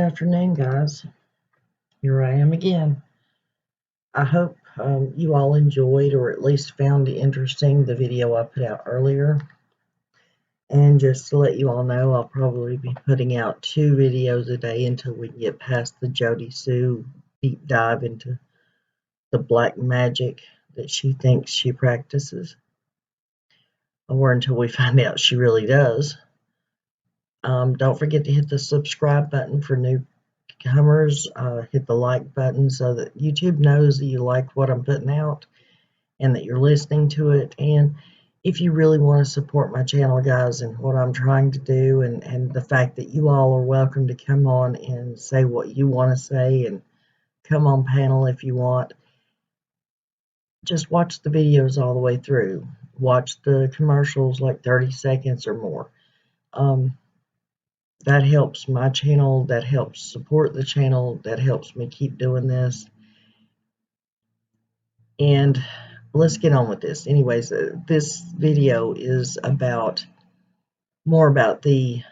afternoon, guys. Here I am again. I hope you all enjoyed or at least found interesting the video I put out earlier. And just to let you all know, I'll probably be putting out 2 videos a day until we get past the Jody Sue deep dive into the black magic that she thinks she practices, or until we find out she really does. Don't forget to hit the subscribe button for newcomers. Hit the like button so that YouTube knows that you like what I'm putting out and that you're listening to it. And if you really want to support my channel, guys, and what I'm trying to do, and the fact that you all are welcome to come on and say what you want to say and come on panel if you want, just watch the videos all the way through. Watch the commercials like 30 seconds or more. That helps my channel, that helps support the channel, that helps me keep doing this. And let's get on with this. Anyways, this video is more about the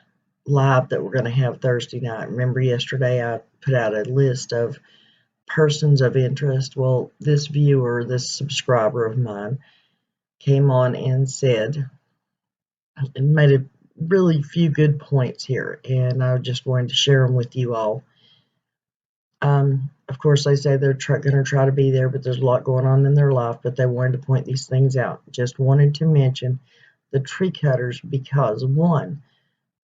live that we're going to have Thursday night. Remember yesterday I put out a list of persons of interest. Well, this viewer, this subscriber of mine, came on and said, and made a really few good points here, and I just wanted to share them with you all. Of course, they say they're going to try to be there, but there's a lot going on in their life, but they wanted to point these things out. Just wanted to mention the tree cutters because, 1,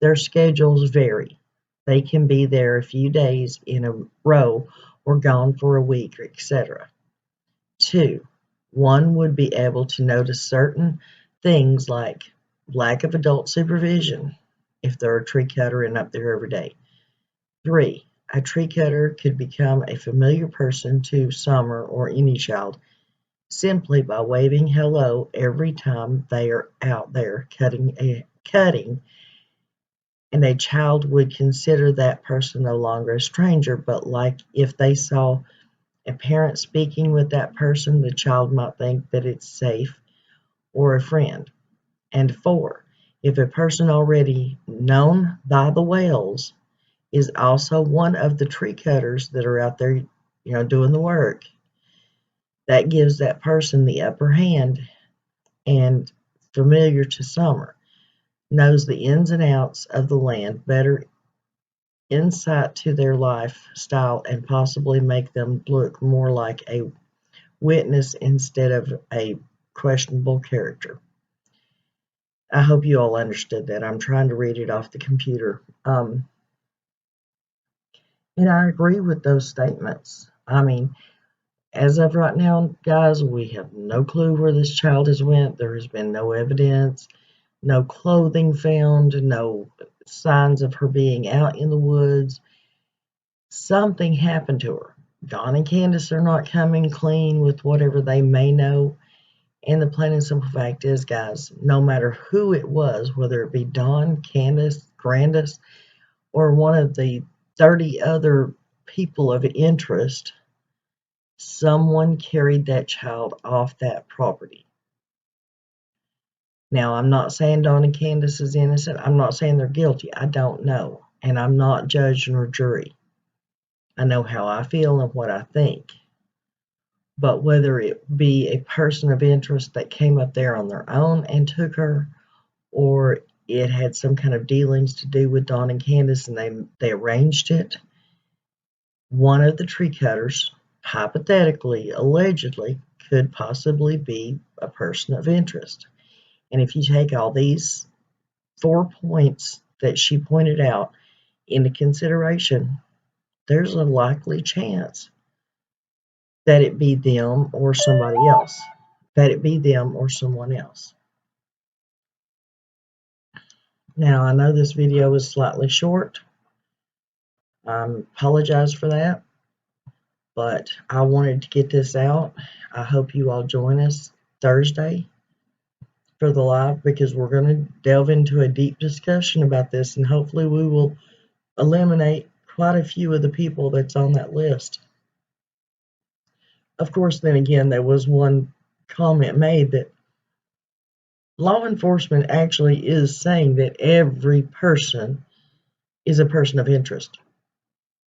their schedules vary. They can be there a few days in a row or gone for a week, etc. 2, one would be able to notice certain things like lack of adult supervision if they're a tree cutter and up there every day. 3, a tree cutter could become a familiar person to Summer or any child simply by waving hello every time they are out there cutting, and a child would consider that person no longer a stranger, but like if they saw a parent speaking with that person, the child might think that it's safe or a friend. And 4, if a person already known by the Wells is also one of the tree cutters that are out there, doing the work, that gives that person the upper hand and familiar to Summer, knows the ins and outs of the land, better insight to their lifestyle, and possibly make them look more like a witness instead of a questionable character. I hope you all understood that. I'm trying to read it off the computer. And I agree with those statements. I mean, as of right now, guys, we have no clue where this child has went. There has been no evidence, no clothing found, no signs of her being out in the woods. Something happened to her. Don and Candace are not coming clean with whatever they may know. And the plain and simple fact is, guys, no matter who it was, whether it be Don, Candace, Grandis, or one of the 30 other people of interest, someone carried that child off that property. Now, I'm not saying Don and Candace is innocent. I'm not saying they're guilty. I don't know. And I'm not judge nor jury. I know how I feel and what I think. But whether it be a person of interest that came up there on their own and took her, or it had some kind of dealings to do with Don and Candace and they arranged it, one of the tree cutters, hypothetically, allegedly, could possibly be a person of interest. And if you take all these 4 points that she pointed out into consideration, there's a likely chance that it be them or somebody else, that it be them or someone else. Now, I know this video is slightly short. I apologize for that, but I wanted to get this out. I hope you all join us Thursday for the live, because we're going to delve into a deep discussion about this, and hopefully we will eliminate quite a few of the people that's on that list. Of course, then again, there was one comment made that law enforcement actually is saying that every person is a person of interest.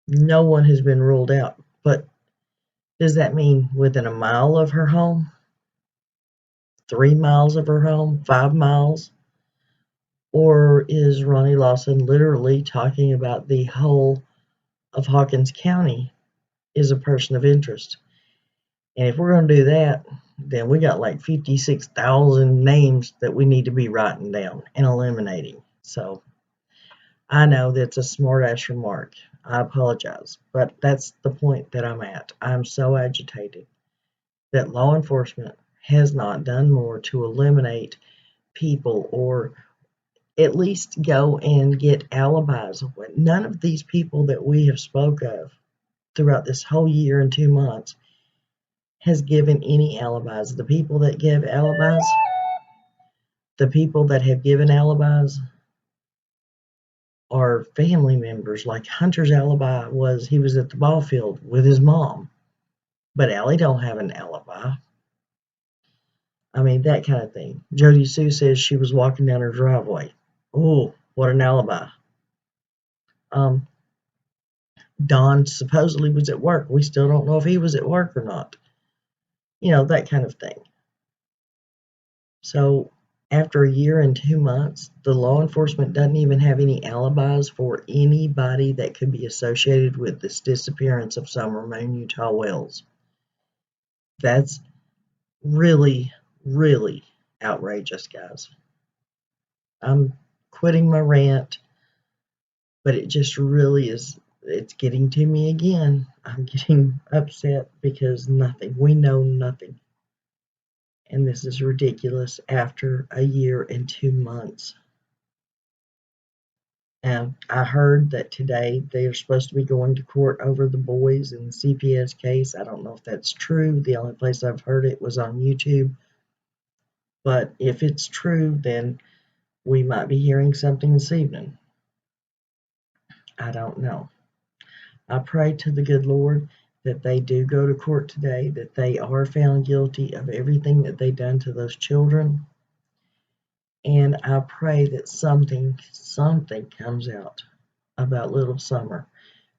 No one has been ruled out. But does that mean within a mile of her home? 3 miles of her home? 5 miles? Or is Ronnie Lawson literally talking about the whole of Hawkins County is a person of interest? And if we're going to do that, then we got like 56,000 names that we need to be writing down and eliminating. So I know that's a smart ass remark. I apologize. But that's the point that I'm at. I'm so agitated that law enforcement has not done more to eliminate people, or at least go and get alibis. None of these people that we have spoke of throughout this whole year and 2 months has given any alibis. The people that give alibis, the people that have given alibis are family members. Like Hunter's alibi was he was at the ball field with his mom, but Allie don't have an alibi. I mean, that kind of thing. Jody Sue says she was walking down her driveway. Oh, what an alibi. Don supposedly was at work. We still don't know if he was at work or not. You know, that kind of thing. So after a year and 2 months, the law enforcement doesn't even have any alibis for anybody that could be associated with this disappearance of Summer Moon Utah Wells. That's really, really outrageous, guys. I'm quitting my rant, but it just really is, it's getting to me again. I'm getting upset because nothing, we know nothing. And this is ridiculous after a year and 2 months. And I heard that today they are supposed to be going to court over the boys in the CPS case. I don't know if that's true. The only place I've heard it was on YouTube. But if it's true, then we might be hearing something this evening. I don't know. I pray to the good Lord that they do go to court today, that they are found guilty of everything that they done to those children. And I pray that something comes out about little Summer,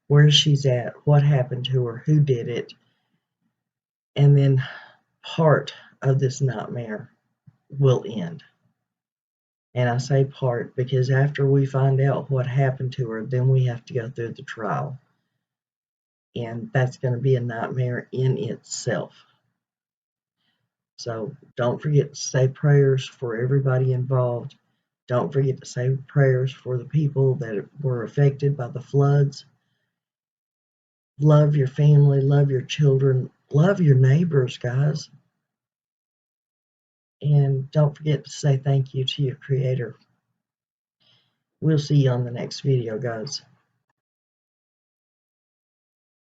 where she's at, what happened to her, who did it, and then part of this nightmare will end. And I say part because after we find out what happened to her, then we have to go through the trial. And that's going to be a nightmare in itself. So don't forget to say prayers for everybody involved. Don't forget to say prayers for the people that were affected by the floods. Love your family, love your children, love your neighbors, guys. And don't forget to say thank you to your Creator. We'll see you on the next video, guys.